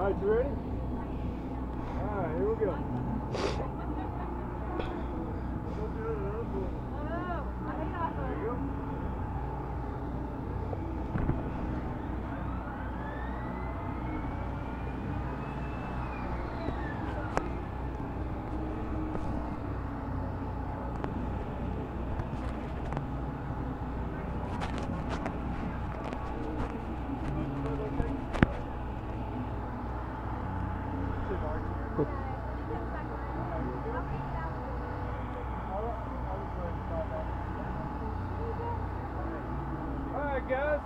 Alright, you ready? Alright, here we go. There you go. Alright guys,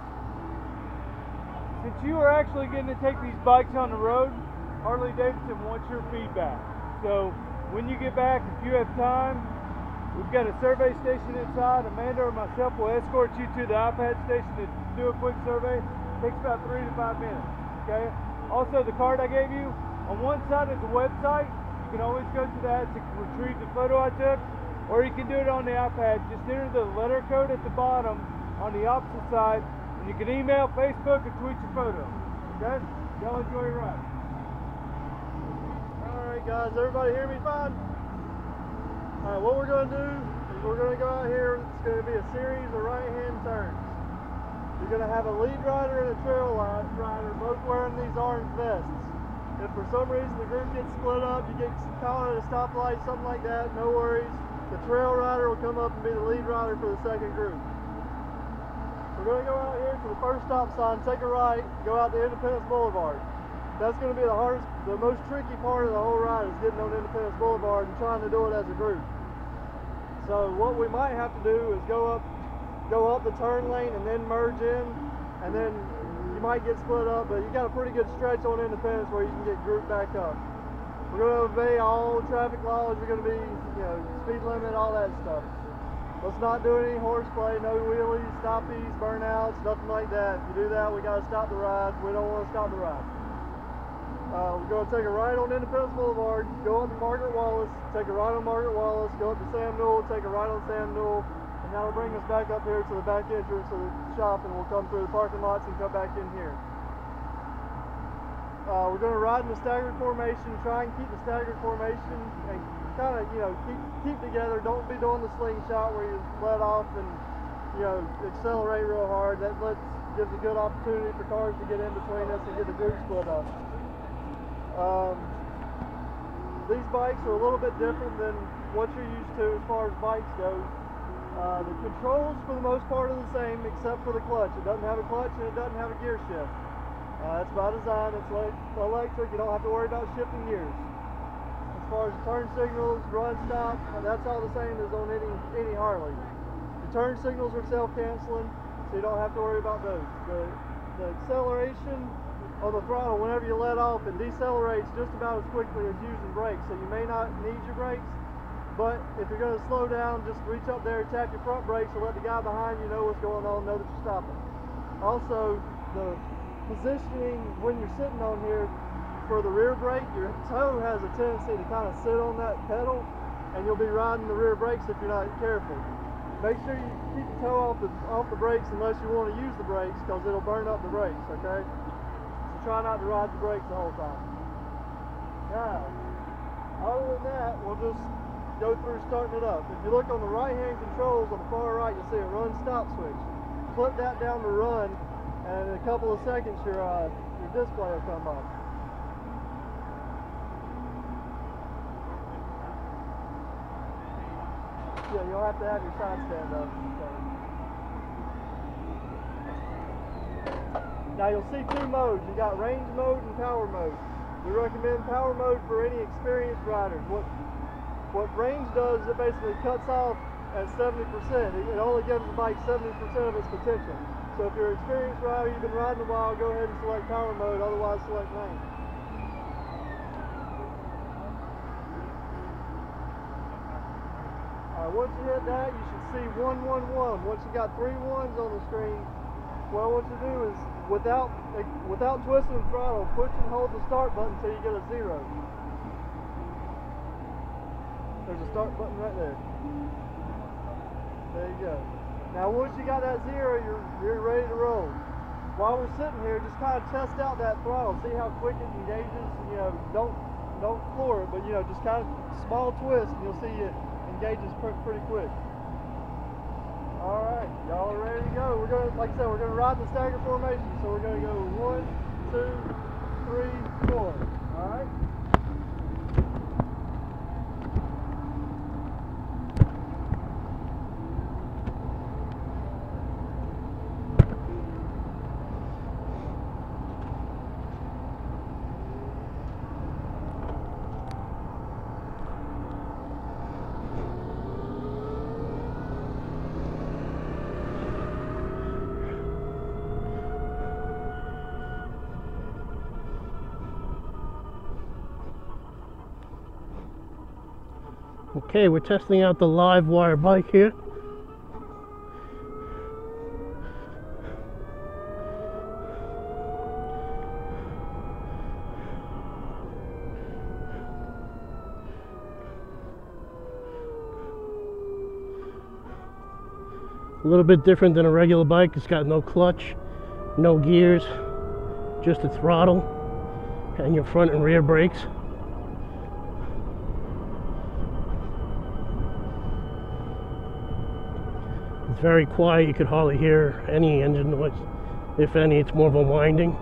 since you are actually getting to take these bikes on the road, Harley-Davidson wants your feedback. So when you get back, if you have time, we've got a survey station inside. Amanda or myself will escort you to the iPad station to do a quick survey. It takes about 3 to 5 minutes. Okay. Also, the card I gave you, on one side is a website. You can always go to that to retrieve the photo I took, or you can do it on the iPad. Just enter the letter code at the bottom on the opposite side, and you can email, Facebook, or tweet your photo. Okay? Y'all enjoy your ride. Alright guys, everybody hear me fine? Alright, what we're going to do is we're going to go out here. It's going to be a series of right-hand turns. You're going to have a lead rider and a trail rider both wearing these orange vests. If for some reason the group gets split up, you get caught at a stoplight, something like that, no worries. The trail rider will come up and be the lead rider for the second group. We're going to go out here to the first stop sign, take a right, go out to Independence Boulevard. That's going to be the most tricky part of the whole ride, is getting on Independence Boulevard and trying to do it as a group. So what we might have to do is go up the turn lane and then merge in, and then you might get split up, but you got a pretty good stretch on Independence where you can get grouped back up. We're going to obey all traffic laws. We're going to be, speed limit, all that stuff. Let's not do any horseplay, no wheelies, stoppies, burnouts, nothing like that. If you do that, we got to stop the ride. We don't want to stop the ride. We're going to take a right on Independence Boulevard, go up to Margaret Wallace, take a right on Margaret Wallace, go up to Sam Newell, take a right on Sam Newell, and that'll bring us back up here to the back entrance of the shop, and we'll come through the parking lots and come back in here. We're going to ride in the staggered formation, try and keep the staggered formation, and kind of, keep together. Don't be doing the slingshot where you let off and, accelerate real hard. That gives a good opportunity for cars to get in between us and get the group split up. These bikes are a little bit different than what you're used to as far as bikes go. The controls for the most part are the same except for the clutch. It doesn't have a clutch and it doesn't have a gear shift. That's by design. It's electric. You don't have to worry about shifting gears. As far as turn signals, run, stop, that's all the same as on any Harley. The turn signals are self-canceling, so you don't have to worry about those. The acceleration on the throttle, whenever you let off, it decelerates just about as quickly as using brakes, so you may not need your brakes, but if you're going to slow down, just reach up there, tap your front brakes, and let the guy behind you know what's going on, know that you're stopping. Also, the positioning when you're sitting on here, for the rear brake, your toe has a tendency to kind of sit on that pedal, and you'll be riding the rear brakes if you're not careful. Make sure you keep the toe off the brakes unless you want to use the brakes, because it'll burn up the brakes, okay? So try not to ride the brakes the whole time. Now, other than that, we'll just go through starting it up. If you look on the right-hand controls on the far right, you'll see a run-stop switch. Flip that down to run, and in a couple of seconds, your display will come up. Yeah, you'll have to have your side stand up. Now you'll see two modes. You got range mode and power mode. We recommend power mode for any experienced riders. What range does is it basically cuts off at 70%. It only gives the bike 70% of its potential. So if you're an experienced rider, you've been riding a while, go ahead and select power mode, otherwise select range. Once you hit that, you should see 111. Once you got 3 ones on the screen, well, what you do is, without twisting the throttle, push and hold the start button until you get a 0. There's a start button right there. There you go. Now once you got that 0, you're ready to roll. while we're sitting here, just kind of test out that throttle, see how quick it engages. You know, don't floor it, but you know, just kind of small twist, and you'll see it engages pretty quick. All right, y'all are ready to go. We're gonna, like I said, we're gonna ride the stagger formation. So we're gonna go 1, 2, 3, 4. All right. Okay, we're testing out the Live Wire bike here. A little bit different than a regular bike. It's got no clutch, no gears, just a throttle and your front and rear brakes. It's very quiet. You could hardly hear any engine noise. If any, it's more of a winding.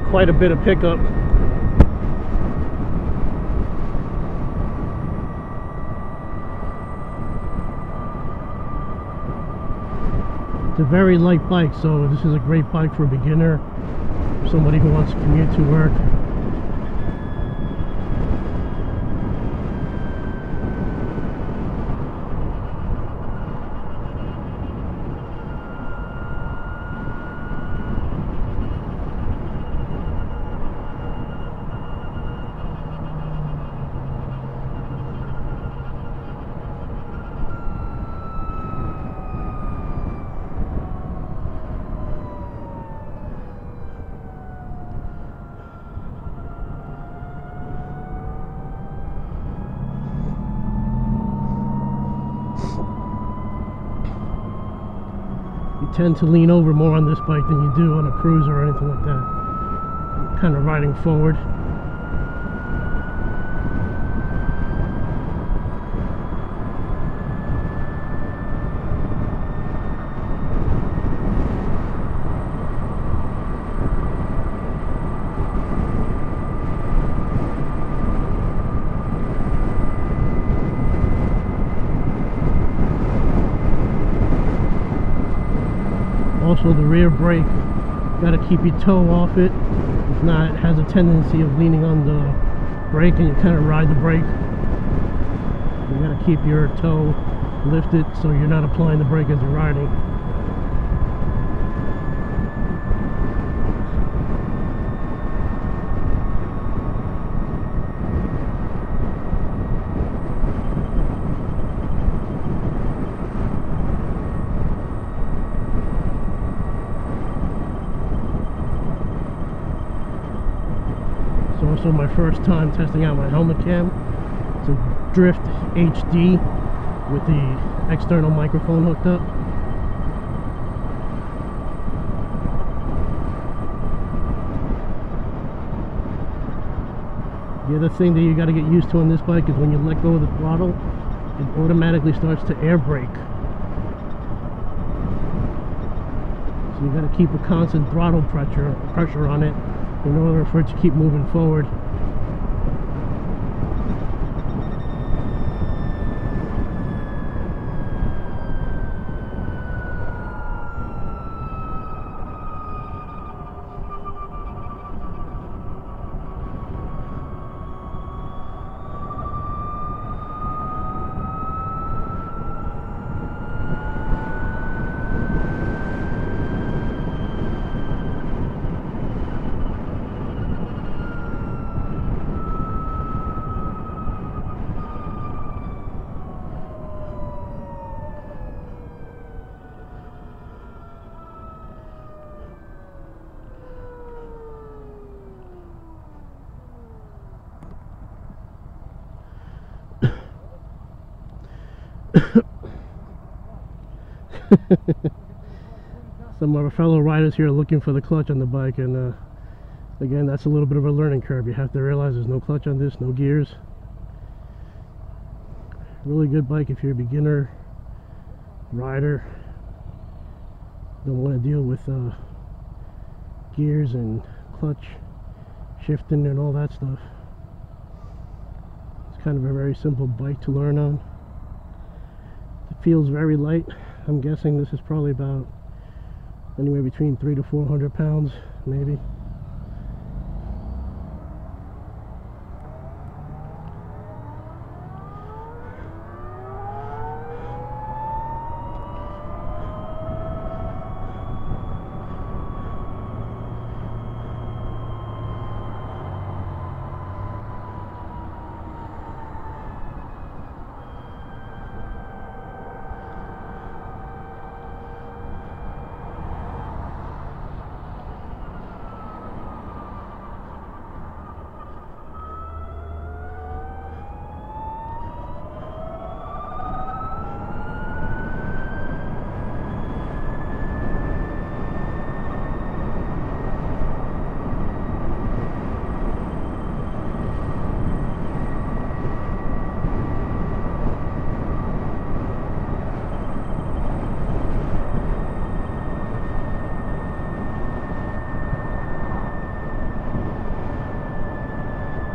Quite a bit of pickup. It's a very light bike, so this is a great bike for a beginner, somebody who wants to commute to work. You tend to lean over more on this bike than you do on a cruiser or anything like that. Kind of riding forward. Also, the rear brake, got to keep your toe off it. If not, it has a tendency of leaning on the brake and you kind of ride the brake. You got to keep your toe lifted so you're not applying the brake as you're riding. Also my first time testing out my helmet cam. It's a Drift HD with the external microphone hooked up. The other thing that you got to get used to on this bike is when you let go of the throttle, it automatically starts to air brake. So you got to keep a constant throttle pressure on it in order for it to keep moving forward. Some of our fellow riders here are looking for the clutch on the bike, and again, that's a little bit of a learning curve. You have to realize there's no clutch on this, no gears. Really good bike if you're a beginner rider, don't want to deal with gears and clutch shifting and all that stuff. It's kind of a very simple bike to learn on. It feels very light. I'm guessing this is probably about anywhere between 300 to 400 pounds, maybe.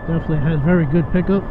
Definitely has very good pickup.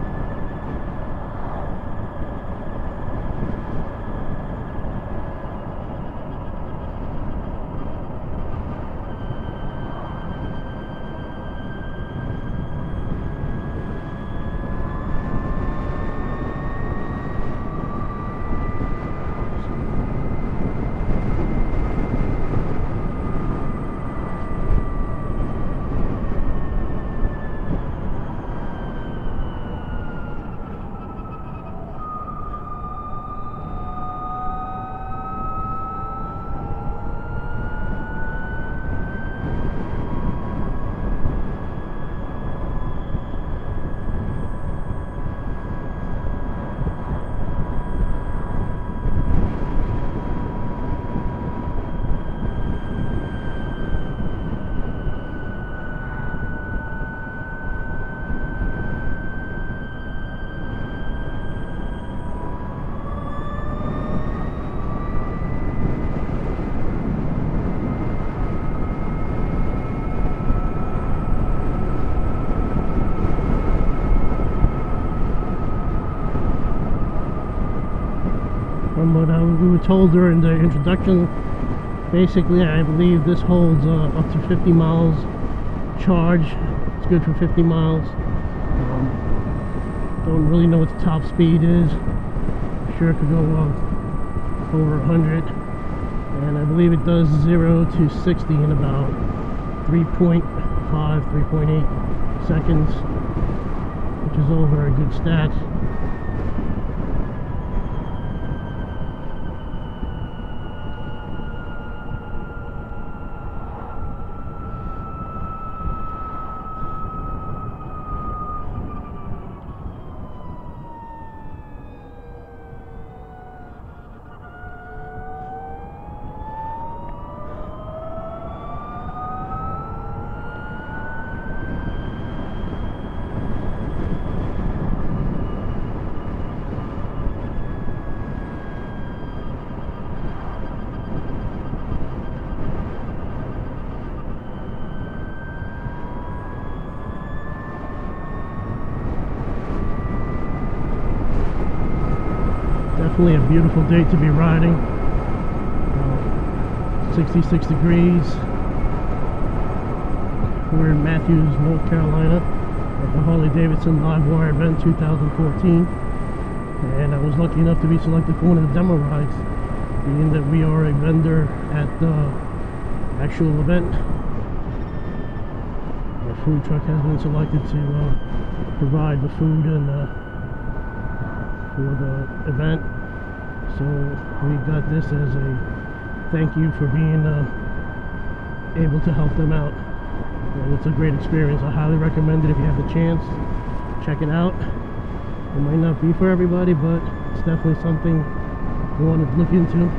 From what we were told during the introduction, basically I believe this holds up to 50 miles charge. It's good for 50 miles. Don't really know what the top speed is. Sure it could go over 100, and I believe it does 0 to 60 in about 3.5, 3.8 seconds, which is all very good stats. Definitely a beautiful day to be riding. 66 degrees. We're in Matthews, North Carolina at the Harley-Davidson Live Wire event 2014. And I was lucky enough to be selected for one of the demo rides, being that we are a vendor at the actual event. Our food truck has been selected to provide the food and for the event. So we got this as a thank you for being able to help them out. And it's a great experience. I highly recommend it if you have the chance. Check it out. It might not be for everybody, but it's definitely something you want to look into.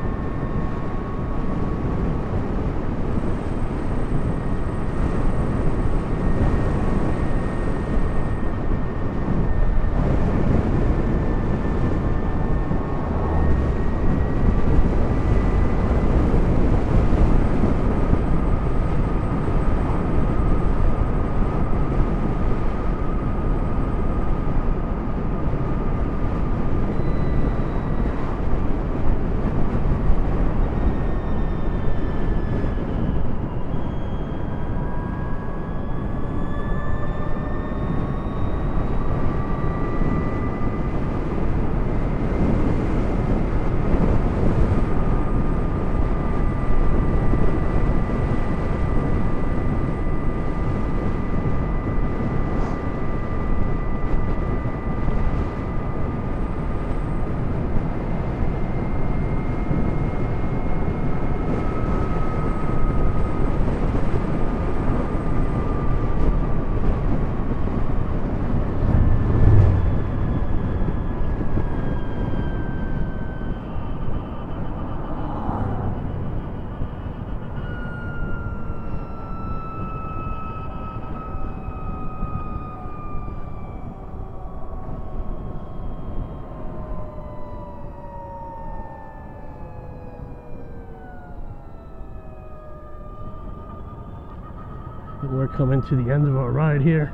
We're coming to the end of our ride here.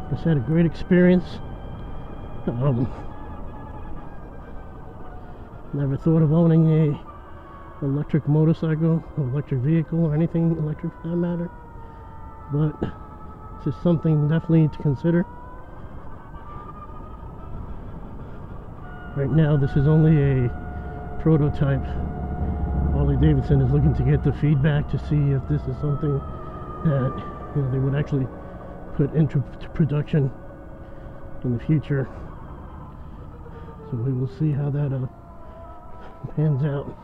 Just had a great experience. Never thought of owning a electric motorcycle or electric vehicle or anything electric for that matter, but it's just something definitely to consider. Right now this is only a prototype. Harley-Davidson is looking to get the feedback to see if this is something that they would actually put into production in the future. So we will see how that pans out.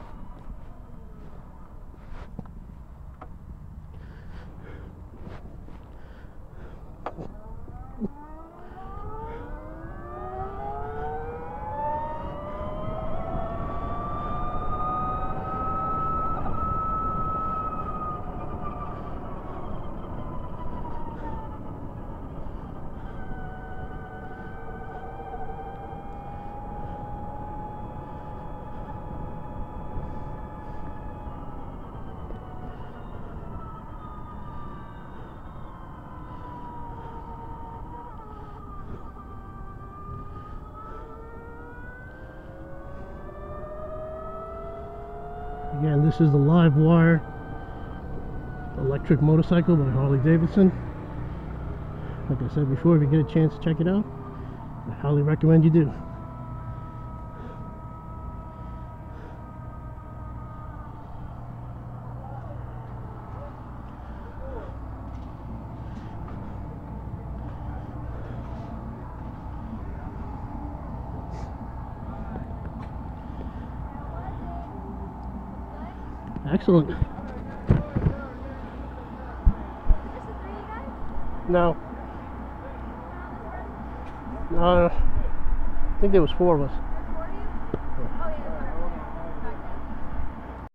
Again, this is the Live Wire electric motorcycle by Harley-Davidson. Like I said before, if you get a chance to check it out, I highly recommend you do. Excellent. No. I think there was 4 of us.